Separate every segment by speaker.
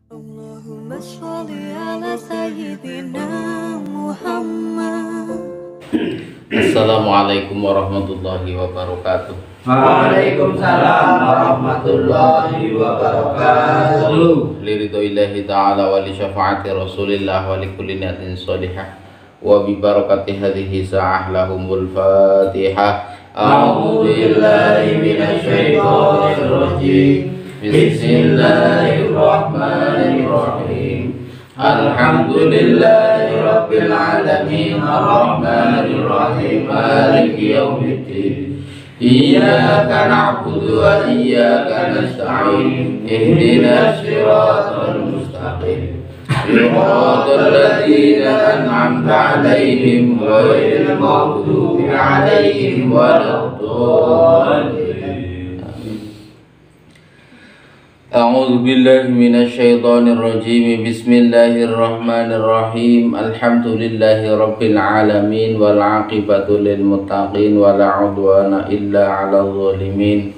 Speaker 1: Allahumma sholli ala sayyidina Muhammad.
Speaker 2: Assalamualaikum warahmatullahi wabarakatuh.
Speaker 3: Waalaikumsalam warahmatullahi wabarakatuh.
Speaker 2: Liridhoillahi ta'ala wa li syafaati rasulillah wa li kulli niyatin sholihah wa bi barakati hadhihi sa'ah lahumul fatihah.
Speaker 3: A'udzu billahi minasy syaithanir rajim. Bismillahirrahmanirrahim. Alhamdulillahi rabbil alamin arrahmanir rahim maliki yaumiddin. Iyyaka na'budu wa iyyaka nasta'in. Ihdinas siratal mustaqim. Siratal ladzina an'amta 'alaihim ghairil maghdubi 'alaihim waladdallin.
Speaker 2: A'udzu billahi minasy syaithanir rajim. Bismillahirrahmanirrahim. Alhamdulillahi rabbil alamin wal 'aqibatu lil muttaqin wa la 'udwana illa 'alal zalimin.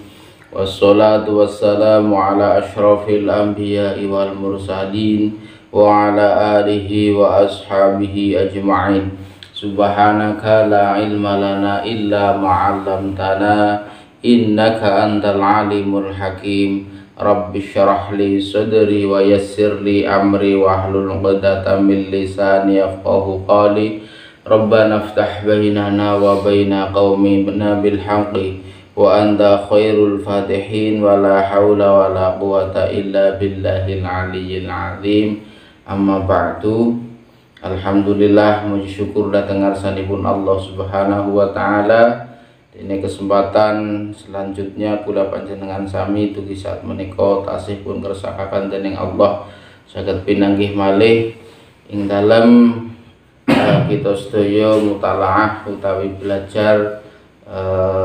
Speaker 2: Wassalatu wassalamu ala asyrafil anbiya'i wal mursalin wa ala alihi wa ashabihi ajma'in. Subhanaka la ilma lana illa ma 'allamtana innaka antal alimul hakim. Rabbi syrah li sadri wa yassir li amri wahlul 'uqdatam min lisani yafqahu qawli. Rabbana iftah bainana wa baina qaumina bil haqqi wa anta khairul fatihin wa la haula wa la quwata illa billahil aliyyil azim. Amma ba'du. Alhamdulillah, muji syukur datang ngarsanipun Allah Subhanahu wa taala. Ini kesempatan selanjutnya kula panjenengan sami dugi saat menika tasih pun kersakaken dening Allah saged pinanggih malih ing dalem kita sedaya mutalaah utawi belajar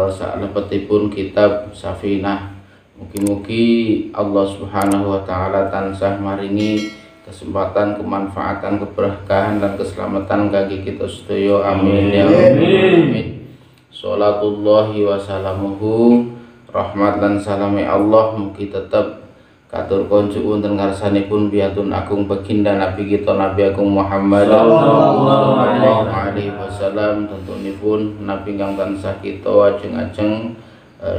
Speaker 2: salebetipun kitab Safinah. Mugi-mugi Allah Subhanahu wa taala tansah maringi kesempatan, kemanfaatan, keberkahan dan keselamatan kangge kita sedaya. Amin ya amin. Sholatullahi wa salamuhu, rahmat lan salami Allah mugi tetep katur konjuk wonten ngarsanipun biatun agung baginda Nabi kita Nabi Agung Muhammad sallallahu alaihi wasallam. Tentunipun Nabi kang tansah kita ajeng-ajeng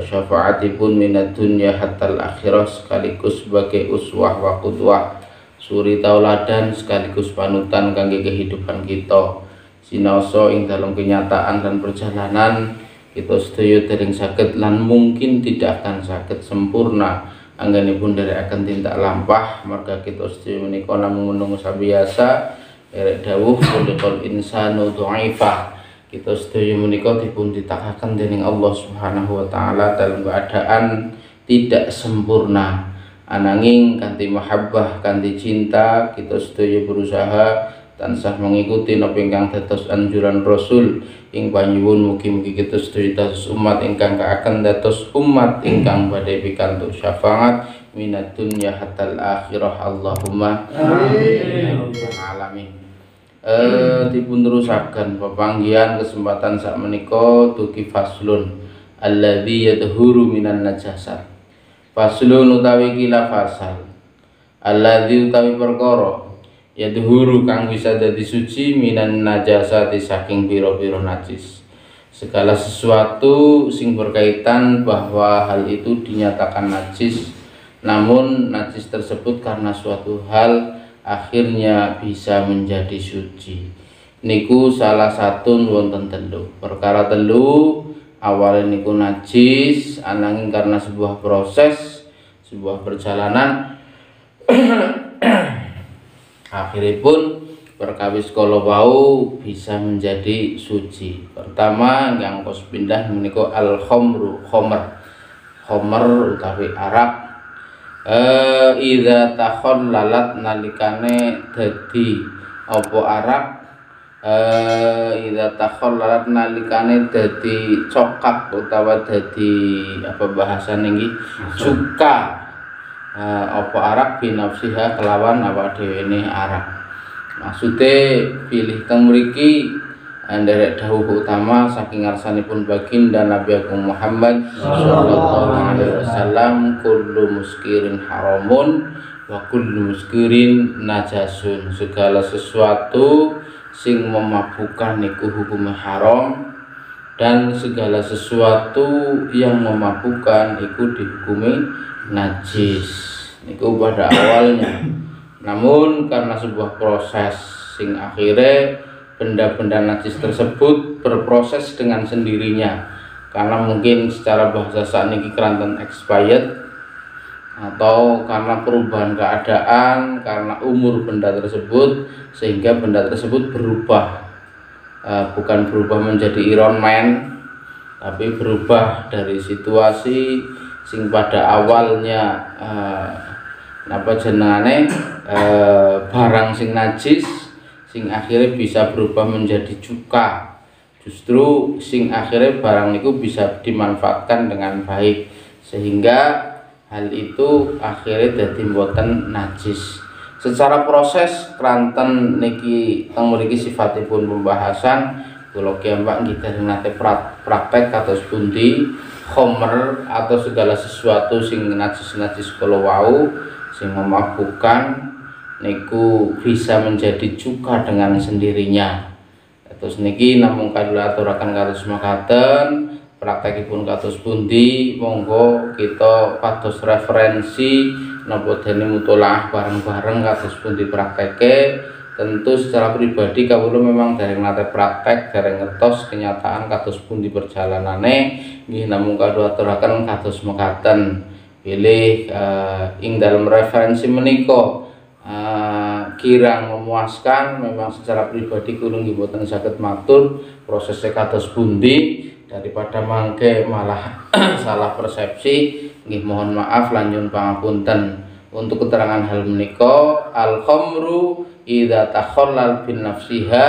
Speaker 2: syafaatipun minad dunya hatta akhirah sekaligus sebagai uswah wa qudwah, suri tauladan sekaligus panutan kangge kehidupan kita. Sinaosa ing dalam kenyataan dan perjalanan kita sedaya dereng saged lan mungkin tidak akan saged sempurna anggenipun akan tindak lampah, marga kita sedaya menika namung menung sabiasa erek dawuh kulikul insanu dha'ifa. Kita sedaya menika dipun ditakaken dening Allah Subhanahu wa taala dalam keadaan tidak sempurna, ananging kanthi mahabbah, kanthi cinta kita sedaya berusaha tansah mengikuti napa ingkang dados anjuran Rasul ing panyuwun mugi-mugi kita sedaya dados umat ingkang kaaken dados umat ingkang badhe pikantuk syafaat minad dunya hatal akhirah. Allahumma amin. Alamin. Dipun terusaken pepanggihan kesempatan sak menika dugi faslun alladzi yadhuru minan najasat. Faslun utawi kila fasal alladzi utawi perkara yadhuru kang bisa dadi suci minan najasati saking pira-pira najis. Segala sesuatu sing berkaitan bahwa hal itu dinyatakan najis, namun najis tersebut karena suatu hal akhirnya bisa menjadi suci. Niku salah satu wonten telu. Perkara telu awalnya niku najis, ananging karena sebuah proses, sebuah perjalanan akhiripun perkawis kala wau bisa menjadi suci. Pertama yang kos pindah menika al khamru, khamr utawi arak. Idza takhallalat nalikane dadi apa arak, idza takhallalat nalikane dadi cokak utawa dadi apa bahasane nggih cuka. Apa arak binafsiha kelawan awak dhewe ne arak. Maksude pilih teng mriki nderek dawuh utama saking ngarsanipun baginda Nabi Agung Muhammad sallallahu alaihi wasallam, kullu muskirin haramun wa kullu muskirin najasun. Segala sesuatu sing memabukkan niku hukumnya haram, dan segala sesuatu yang memabukkan itu dihukumi najis niku pada awalnya. Namun karena sebuah proses sing akhirnya benda-benda najis tersebut berproses dengan sendirinya, karena mungkin secara bahasa sakniki keranten expired, atau karena perubahan keadaan, karena umur benda tersebut, sehingga benda tersebut berubah, bukan berubah menjadi Iron Man, tapi berubah dari situasi sing pada awalnya napa jenengane barang sing najis, sing akhirnya bisa berubah menjadi cuka. Justru sing akhirnya barang itu bisa dimanfaatkan dengan baik, sehingga hal itu akhirnya dadi mboten najis. Secara proses keranten niki teng mriki sifatipun pembahasan kula kiambak nggih dereng nate praktek kados pundi khomer atau segala sesuatu sing najis-najis kala wau sing memabukkan niku bisa menjadi cuka dengan sendirinya. Terus niki namung kula aturaken kados makaten, praktekipun kados pundi monggo kita pados referensi napa dene mutolaah bareng-bareng kados pundi prakteke. Tentu secara pribadi kawula memang dereng nate praktek, dereng ngertos kenyataan kados pundi perjalanane, nggih namung kula aturaken kados makaten. Pilih ing dalam referensi menika kirang memuaskan, memang secara pribadi kula nggih boten saged matur prosesnya kados pundi, daripada mangke malah salah persepsi nggih mohon maaf lan nyuwun pangapunten. Untuk keterangan hal menika, al khamru idza takhallal bin nafsiha,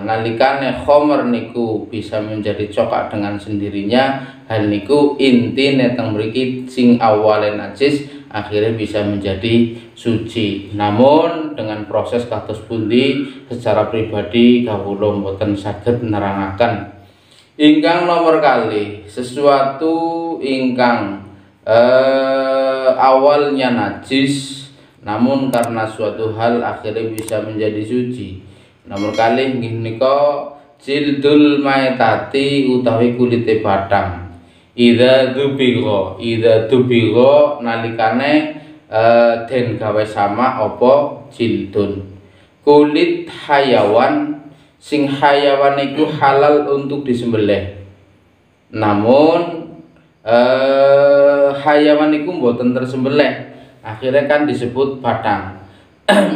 Speaker 2: nalikane khamr niku bisa menjadi cokak dengan sendirinya, hal niku intine teng mriki sing awale najis akhirnya bisa menjadi suci. Namun dengan proses kados pundi secara pribadi kawula mboten saged nerangaken. Ingkang nomor kali, sesuatu ingkang awalnya najis namun karena suatu hal akhirnya bisa menjadi suci. Nomor kali nggih nika jildul maitati utawi kulite batang. Idza dubigha nalikane den gawe sama apa jildun. Kulit hayawan sing hayawan iku halal untuk disembelih. Namun hayawan iku mboten tersembelih, akhirnya kan disebut batang.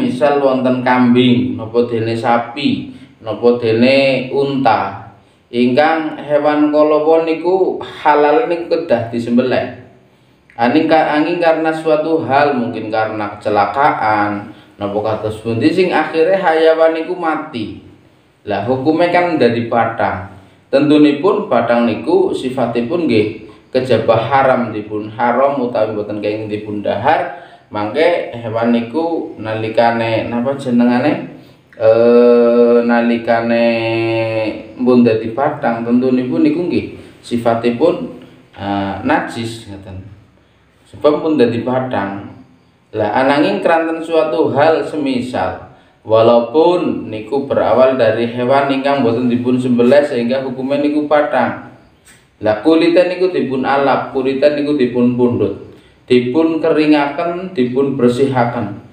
Speaker 2: Misal wonten kambing, napa dene sapi, napa dene unta, ingkang hewan kalawa niku halal niku kedah disembelih. Angin karena suatu hal, mungkin karena kecelakaan, napa kados pundi sing akhirnya hayawan niku mati. Lah hukumnya kan dari batang. Tentunipun batang niku sifatipun nggih kejaba haram dipun haram utawi boten kenging dipun dahar, mangke hewan niku nalikane napa jenengane nalikane mbun dadi batang tentunipun niku nggih sifatipun najis ngaten. Sebab pun dadi batang. Lah ananging keranten suatu hal semisal walaupun niku berawal dari hewan ingkang boten dipun sembelih sehingga hukumnya niku batang. Lah kulite niku dipun alap, kulite niku dipun pundhut, dipun keringaken, dipun bersihaken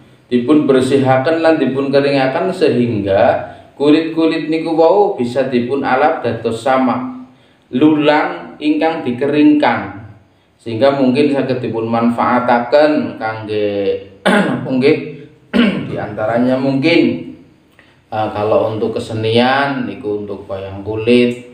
Speaker 2: lan dipun keringaken sehingga kulit-kulit niku wau bisa dipun alap dados samak lulang ingkang dikeringkan, sehingga mungkin saged dipun manfaataken kangge nggih diantaranya mungkin kalau untuk kesenian niku untuk wayang kulit,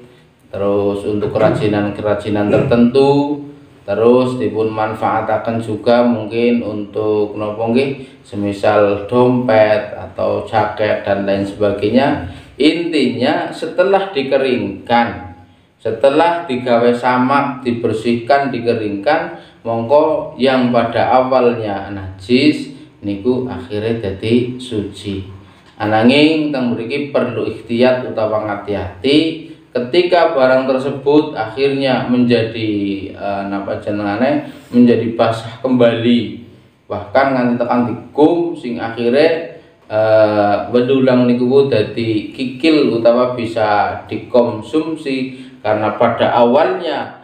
Speaker 2: terus untuk kerajinan-kerajinan tertentu, terus dipun manfaataken juga mungkin untuk nopo nggih semisal dompet atau jaket dan lain sebagainya. Intinya setelah dikeringkan, setelah digawe samak, dibersihkan, dikeringkan, mongko yang pada awalnya najis niku akhirnya jadi suci. Ananging teng mriki perlu ikhtiyat utawa ngati-hati ketika barang tersebut akhirnya menjadi menjadi basah kembali, bahkan nganti tekan dikum sing akhirnya bedulang niku dadi kikil utawa bisa dikonsumsi, karena pada awalnya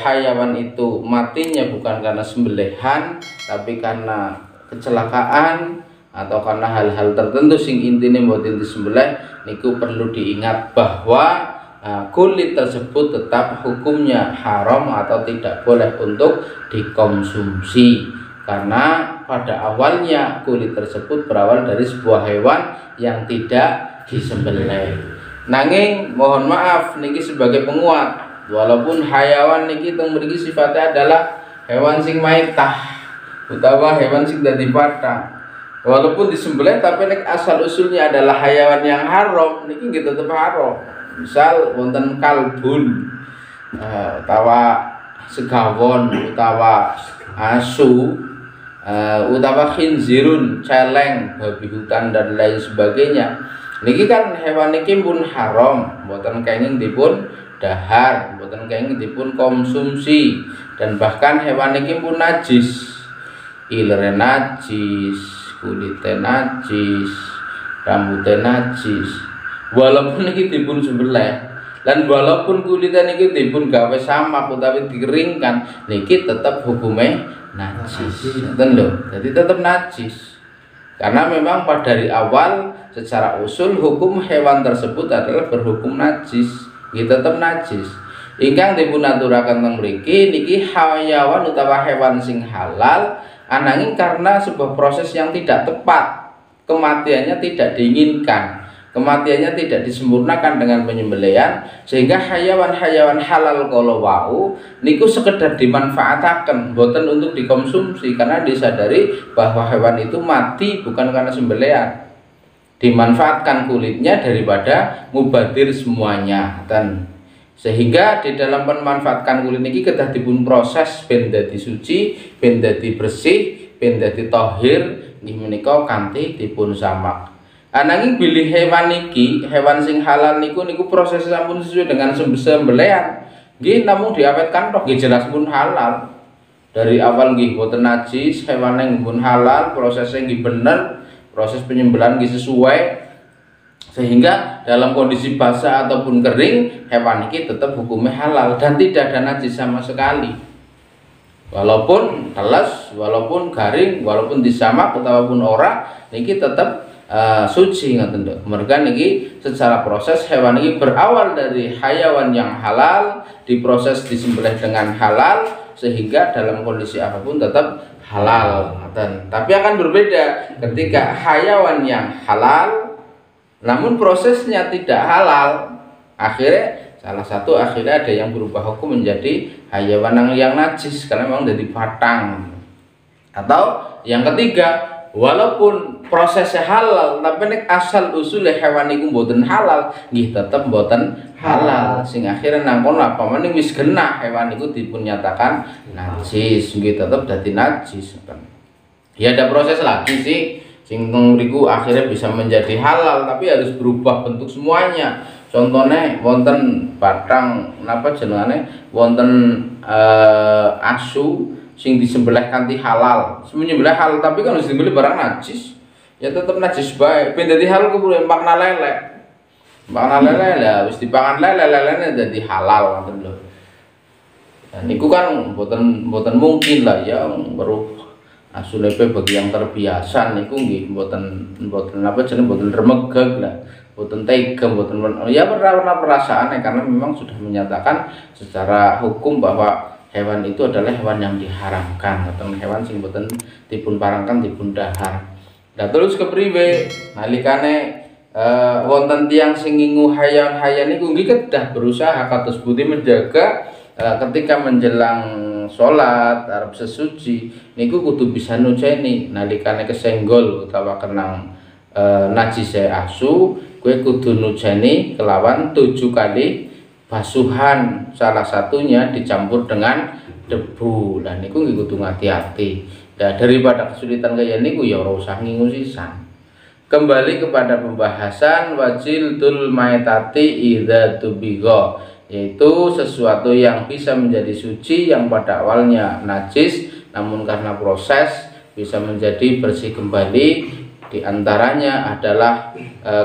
Speaker 2: hayawan itu matinya bukan karena sembelihan tapi karena kecelakaan atau karena hal-hal tertentu sing intine mboten disembelih. Niku perlu diingat bahwa kulit tersebut tetap hukumnya haram atau tidak boleh untuk dikonsumsi, karena pada awalnya kulit tersebut berawal dari sebuah hewan yang tidak disembelih. Nanging mohon maaf niki sebagai penguat, walaupun hayawan niki teng mriki sifatnya adalah hewan sing maitah utawa hewan sing dadi patah, walaupun disembelih tapi nek asal usulnya adalah hayawan yang haram niki nggih tetep haram. Misal wonten kalbun utawa segawon utawa asu utawa khinzirun, celeng, babi hutan dan lain sebagainya. Niki kan hewan niki pun haram, mboten kenging dipun dahar, mboten kenging dipun konsumsi, dan bahkan hewan niki pun najis. Ilere najis, kulite najis, rambute najis. Walaupun niki dipun sembelih lan walaupun kulitnya niki dipun gawe samak utawi dikeringkan, niki tetap hukumnya najis, jadi tetap najis, karena memang pada dari awal secara usul hukum hewan tersebut adalah berhukum najis, gitu tetap najis. Ingkang dipun aturaken teng mriki niki hayawan utawa hewan sing halal, ananging karena sebuah proses yang tidak tepat, kematiannya tidak diinginkan, kematiannya tidak disempurnakan dengan penyembelihan, sehingga hayawan-hayawan halal kala wau niku sekedar dimanfaataken, boten untuk dikonsumsi, karena disadari bahwa hewan itu mati bukan karena sembelihan, dimanfaatkan kulitnya daripada mubadir semuanya. Dan sehingga di dalam memanfaatkan kulit niki kedah dipun proses ben dadi suci, ben dadi bersih, ben dadi tahir, nggih menika kanthi dipun samak. Ananging bilih hewan niki, hewan sing halal niku proses sampun sesuai dengan sembelihan. Nggih namung diawetkan tok nggih jelas pun halal. Dari awal nggih boten najis, hewan yang pun halal, prosesnya nggih bener, proses penyembelihan nggih sesuai. Sehingga dalam kondisi basah ataupun kering, hewan niki tetap hukumnya halal dan tidak ada najis sama sekali. Walaupun teles, walaupun garing, walaupun disamak ataupun ora, niki tetap suci ngoten lho. Merga niki secara proses hewan ini berawal dari hayawan yang halal, diproses disembelih dengan halal, sehingga dalam kondisi apapun tetap halal ngoten. Tapi akan berbeda ketika hayawan yang halal namun prosesnya tidak halal, akhirnya salah satu akhirnya ada yang berubah hukum menjadi hayawan yang najis karena memang jadi batang. Atau yang ketiga, walaupun prosesnya halal tapi nek asal usulnya hewan iku mboten halal, nggih tetep mboten halal, sing akhirnya nangkon apa meneh wis genah hewan iku dipun nyatakan najis, nggih tetep dadi najis. Ya ada proses lagi sih sing mriku akhirnya bisa menjadi halal tapi harus berubah bentuk semuanya. Contohnya wonten batang napa jenengane wonten asu sing disembelih kanthi halal, menyembelih halal tapi kan harus disembelih barang najis, ya tetap najis bae. Ben dadi halal kuwi makna lele. Makna lele lah wis dipangan lele-lelene dadi halal ngoten lho. Dan niku kan mboten mungkin lah ya weruh asu lepe bagi yang terbiasa niku nggih mboten apa jenenge mboten remegeg lah. Mboten tega, mboten ya pernah perasaannya, karena memang sudah menyatakan secara hukum bahwa hewan itu adalah hewan yang diharamkan, atau hewan sing boten dipun parangkan dipun dahar. Nah terus kepriwe nalikane wonten tiyang sing ngingu hayawan-hayawan niku nggih kedah berusaha kados budi menjaga ketika menjelang salat arep sesuci niku kudu bisa nuceni nalikane kesenggol utawa kenang najise asu, kowe kudu nuceni kelawan 7 kali basuhan, salah satunya dicampur dengan debu. Lah niku nggih kudu hati-hati. Nah daripada kesulitan kaya niku ya ora usah ngingu sisan. Kembali kepada pembahasan wajildul maitati idza tubigha, yaitu sesuatu yang bisa menjadi suci yang pada awalnya najis namun karena proses bisa menjadi bersih kembali. Di antaranya adalah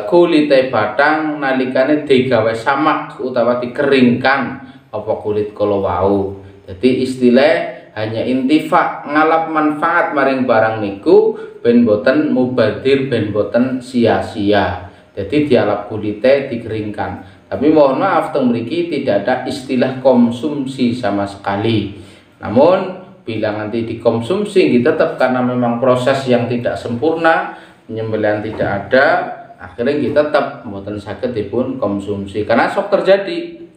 Speaker 2: kulite batang nalikane digawe samak utawa dikeringkan apa kulit kala wau. Jadi istilah hanya intifa ngalap manfaat maring barang niku ben boten mubadir, ben boten sia-sia. Jadi dialap kulite dikeringkan. Tapi mohon maaf teng mriki tidak ada istilah konsumsi sama sekali. Namun bila nanti dikonsumsi tetap karena memang proses yang tidak sempurna, penyembelihan tidak ada, akhirnya kita tetap mboten saged dipun konsumsi. Karena sok terjadi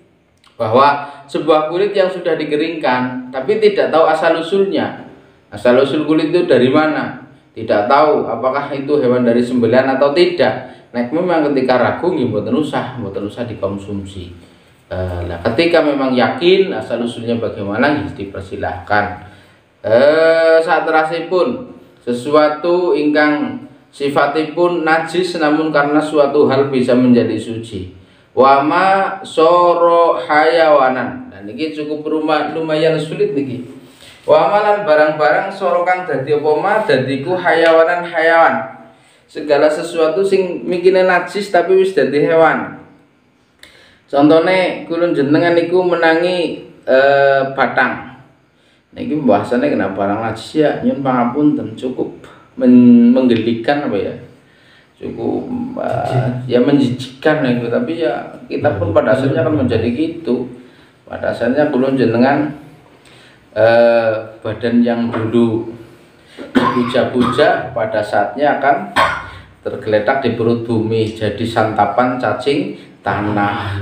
Speaker 2: bahwa sebuah kulit yang sudah dikeringkan tapi tidak tahu asal usulnya. Asal usul kulit itu dari mana? Tidak tahu apakah itu hewan dari sembelihan atau tidak. Nek memang ketika ragu nggih mboten usah dikonsumsi. Nah, ketika memang yakin asal usulnya bagaimana dipersilahkan. Saat terasipun sesuatu ingkang sifatipun najis namun karena suatu hal bisa menjadi suci. Wama soro hayawanan. Nah niki cukup lumayan sulit niki. Wamalan barang-barang sorokan dadi apa ma dadiku hayawanan hayawan. Segala sesuatu sing mikine najis tapi wis dadi hewan. Contohnya kulun jenengan niku menangi batang. Niki bahasannya kenapa barang najis ya nyun pangapunten cukup menggelikan apa ya, cukup ya menjijikkan gitu. Tapi ya kita pun pada asalnya akan menjadi gitu. Pada asalnya kulun jenengan badan yang dulu dipuja-puja pada saatnya akan tergeletak di perut bumi jadi santapan cacing tanah.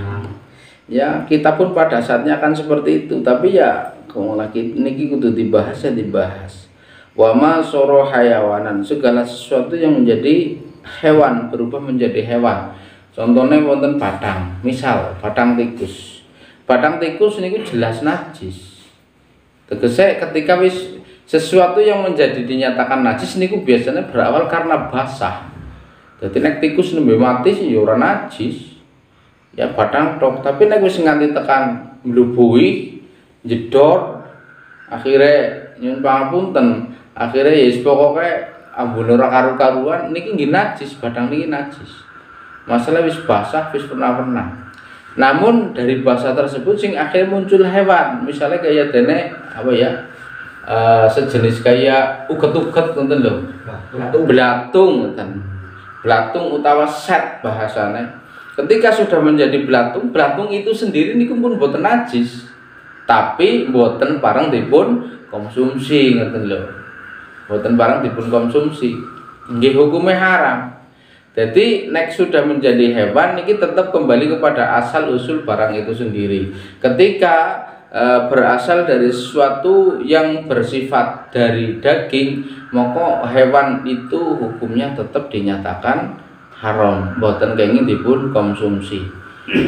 Speaker 2: Ya kita pun pada saatnya akan seperti itu. Tapi ya kalau lagi niki kudu dibahas ya dibahas. Wama soro hayawanan, segala sesuatu yang menjadi hewan berubah menjadi hewan. Contohnya wonten batang, misal batang tikus. Batang tikus niku jelas najis. Tegese ketika wis sesuatu yang menjadi dinyatakan najis niku biasanya berawal karena basah. Jadi nek tikus nembe mati sih ya ora najis. Ya batang tok, tapi nek wis nganti tekan mlubuhi jedor akhirnya nyun pangapunten, akhirnya ya pokoknya ambune ora karu-karuan niki nggih najis, batang niki najis. Masalah wis basah, wis pernah. Namun dari basah tersebut sing akhirnya muncul hewan, misalnya kayak dene apa ya? Sejenis kayak uget-uget ngoten lho. Belatung ngoten. Belatung utawa set bahasane. Ketika sudah menjadi belatung, belatung itu sendiri niku pun boten najis. Tapi boten parang dipun konsumsi ngoten lho. Boten parang dipun konsumsi. Nggih hukumnya haram. Jadi nek sudah menjadi hewan niki tetap kembali kepada asal usul barang itu sendiri. Ketika berasal dari sesuatu yang bersifat dari daging, maka hewan itu hukumnya tetap dinyatakan haram, boten kenging dipun konsumsi.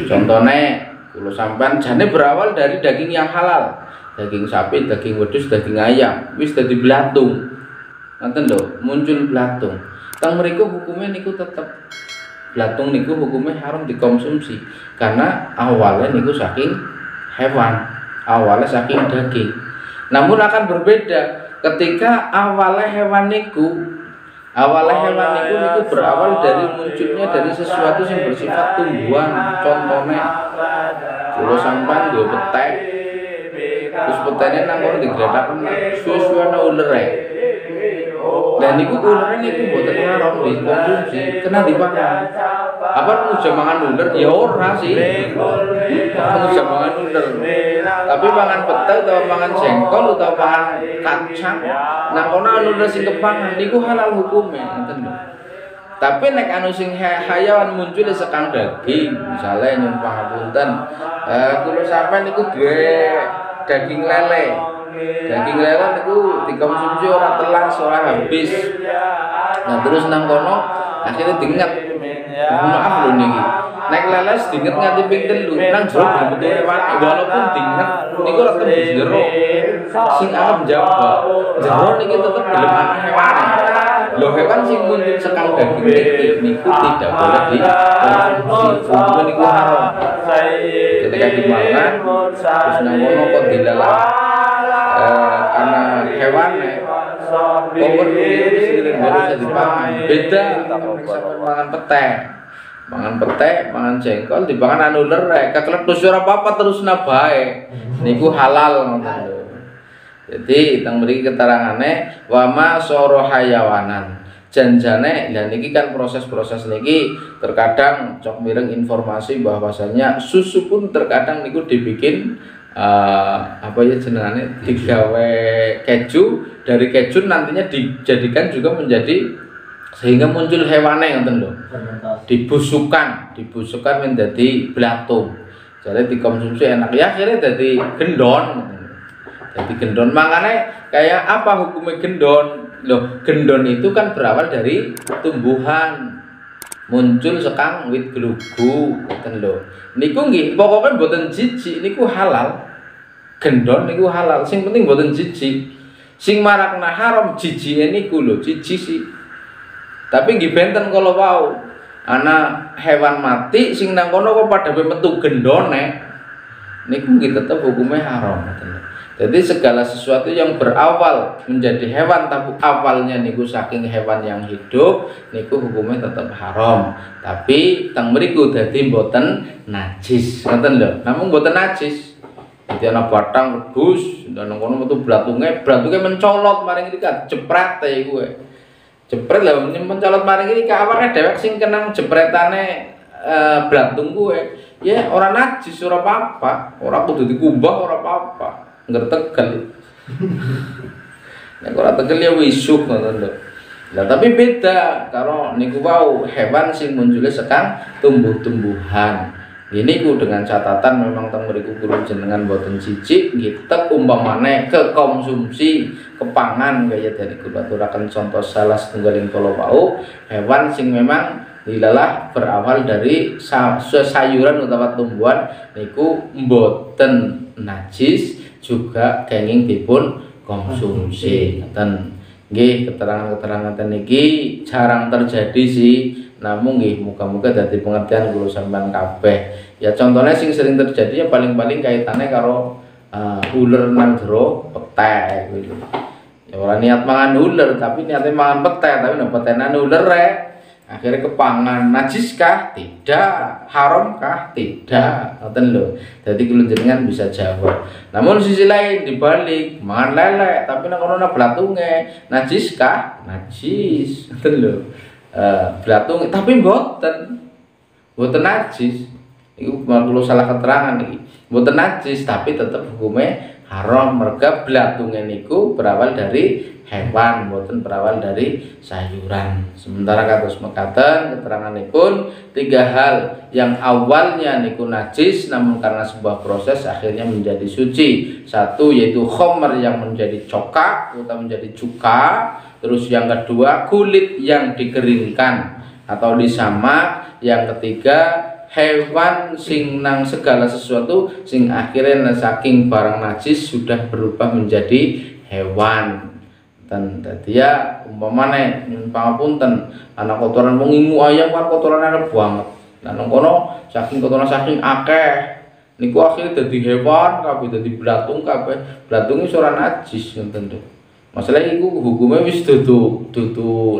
Speaker 2: Contohnya kalau sampean jane berawal dari daging yang halal, daging sapi, daging wedhus, daging ayam, wis dadi belatung. Ngoten lho, muncul belatung. Tang mriku hukumnya niku tetep belatung niku hukumnya haram dikonsumsi karena awalnya niku saking hewan, awalnya saking daging. Namun akan berbeda ketika awalnya hewan niku berawal dari munculnya dari sesuatu yang bersifat tumbuhan. Contohnya kalau sampan dua petai, terus petainya nang kono digledhaken suwe-suwe ulere. Dan niku ulere niku boten haram dikonsumsi, kena dipangan. Apa nuja mangan uler? Ya ora sih. Nuja mangan uler. Tapi mangan petai atau mangan jengkol atau mangan kacang, nang kono uler sing kepangan niku halal hukume, ngoten lho. Tapi nek anu sing hayawan muncul sekang daging, misale nyun pangapunten, kula sampean niku duwe daging lele. Daging lele niku dikonsumsi ora telas, ora habis. Nah terus nang kono akhirnya dinget. Maaf lho niki. Nek leles dinget nganti ping 3 nang jero bentuk hewan walaupun dinget niku ora tembus jero. Sing arep njaba. Jero niki tetep gelem ana hewane. Lho Lho hewan sing muncul sekang daging niku tidak boleh dikonsumsi. Hukumnya niku haram. Ketika dimakan terus nang kono kok dilalah anak hewan power sing bisa dipangan. Beda mangan petek, mangan jengkol, dipangan anu lerek, kekletus ora apa-apa terus nabae. Niku halal ngoten lho. Jadi teng mriki keterangane wa ma soro hayawanan. Janjane dan niki kan proses-proses niki terkadang cok mireng informasi bahwasanya susu pun terkadang niku dibikin apa ya jenengane digawe keju, dari keju nantinya dijadikan juga menjadi sehingga muncul hewane ngoten lho. Dibusukan menjadi blatung. Jadi dikonsumsi enak ya akhirnya jadi gendon. Jadi gendon makanya kayak apa hukumnya gendon? Loh, gendon itu kan berawal dari tumbuhan. Muncul sekang wit glugu ngoten lho. Niku nggih pokoknya mboten jijik niku halal. Gendon niku halal. Sing penting mboten jijik. Sing marakna haram jijike niku lho, jijik sih. Tapi nggih benten kalau wau ana hewan mati sing nang kono kok padha metu gendone niku nggih tetep hukumnya haram. Jadi segala sesuatu yang berawal menjadi hewan tapi awalnya niku saking hewan yang hidup niku hukumnya tetap haram. Tapi teng mriku dadi mboten najis ngoten lho. Namun mboten najis. Jadi ana batang wedhus nang kono metu blatunge mencolot maring iki jepret kuwe. Jepret lah mencolot maring iki awake dhewek sing kenang jepretane blantung kuwe. Ya ora najis ora apa-apa, ora kudu dikumbah ora apa-apa. Ngertegel. Nek ora tegel ya wisuk ngoten lho. Lah tapi beda karo niku wau hewan sing munculé sekang tumbuh-tumbuhan. Ini ku dengan catatan memang teng mriku kula jenengan boten jijik nggih tetep umpamane ke konsumsi kepangan kaya dari kula aturaken contoh salah setunggaling kala wau hewan sing memang dilalah berawal dari sayuran utawa tumbuhan niku mboten najis juga kenging dipun konsumsi. Ngoten nggih keterangan-keterangan niki jarang terjadi sih. Namun nggih muga-muga dadi pengertian kula sampean kabeh. Ya contohnya sing sering terjadi ya paling-paling kaitannya karo uler nang jero petek gitu. Ya ora niat mangan uler tapi niatnya mangan petek tapi nek petenan uler akhirnya kepangan. Najiskah? Tidak. Haramkah? Tidak. Ngoten lho. Dadi kula jenengan bisa jawab. Namun sisi lain dibalik mangan lele tapi nek ono blatunge najiskah? Najis. Ngoten lho. Blatung tapi mboten najis. Iku kula salah keterangan iki. Mboten najis tapi tetep hukumnya haram merga blatunge niku berawal dari hewan, mboten berawal dari sayuran. Sementara kados mekaten keteranganipun tiga hal yang awalnya niku najis namun karena sebuah proses akhirnya menjadi suci. Satu yaitu khomer yang menjadi cokak atau menjadi cuka. Terus yang kedua kulit yang dikeringkan atau disamak. Yang ketiga hewan sing nang segala sesuatu sing akhirnya saking barang najis sudah berubah menjadi hewan. Dan tadi ya umpamane pangapunten anak kotoran wong ngingu ayam kan kotoran ana banget. Lah nang kono saking kotoran saking akeh niku akhirnya dadi hewan kabeh dadi blatung kabeh. Blatung iso ora najis ngoten lho. Masalah iku hukumnya wis dudu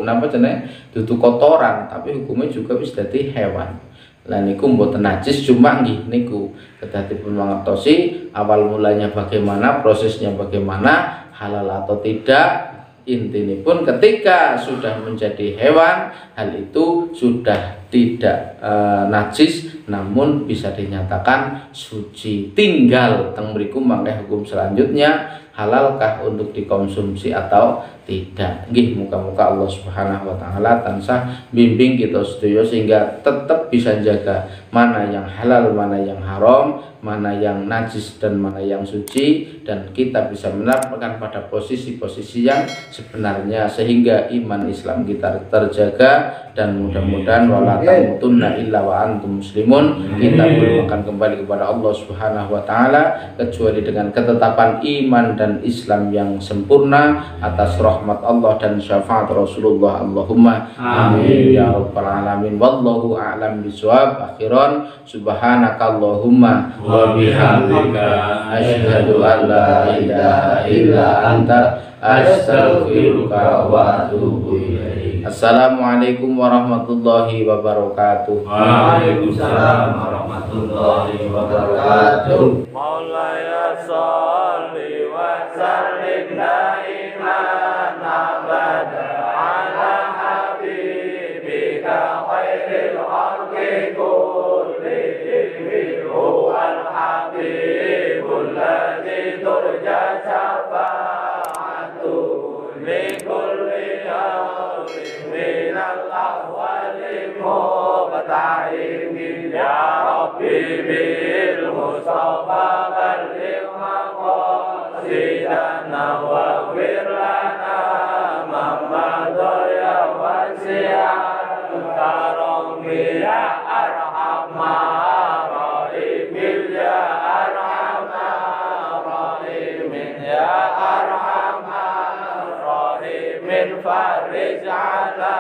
Speaker 2: napa jenenge? Dudu kotoran tapi hukumnya juga wis dadi hewan. Lah niku mboten najis cuma nggih niku kedadipun mangertosi awal mulanya bagaimana, prosesnya bagaimana, halal atau tidak. Intinya pun ketika sudah menjadi hewan hal itu sudah tidak najis namun bisa dinyatakan suci. Tinggal teng mriku mangke hukum selanjutnya halalkah untuk dikonsumsi atau tidak. Nggih muga-muga Allah Subhanahu wa taala tansah bimbing kita sedaya sehingga tetap bisa jaga mana yang halal, mana yang haram, mana yang najis dan mana yang suci dan kita bisa menerapkan pada posisi-posisi yang sebenarnya sehingga iman Islam kita terjaga dan mudah-mudahan wala tamutunna illa wa antum muslimun. Kita belum akan kembali kepada Allah Subhanahu wa taala kecuali dengan ketetapan iman dan Islam yang sempurna atas rahmat Allah dan syafaat Rasulullah. Allahumma amin ya rabbal alamin. Wallahu a'lam bishawab. Akhiran subhanakallahumma wa bihamdika asyhadu an la ilaha illa anta astaghfiruka wa atubu ilaik. Assalamualaikum warahmatullahi wabarakatuh.
Speaker 3: Waalaikumsalam warahmatullahi wabarakatuh.
Speaker 4: Maulaya sholli wa sallim daiman abada ala habibika khairil khalqi kullihim huwal habibul ladzi turja syafa'atuhu li kulli yawmin minal ahwali muqta'imin ya rabbi bil mustafa balligh maqasidana wa ghfir lana ma madha ya wasi'at karami ya arhamar rahimin ya arhamar rahimin ya arhamar rahimin farij ala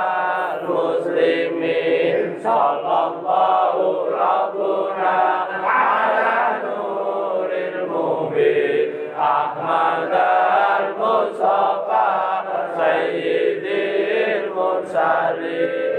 Speaker 4: muslimin sallallahu rabbuna ala nuril mubin Ahmad al-Mustafa sayyidil mursalin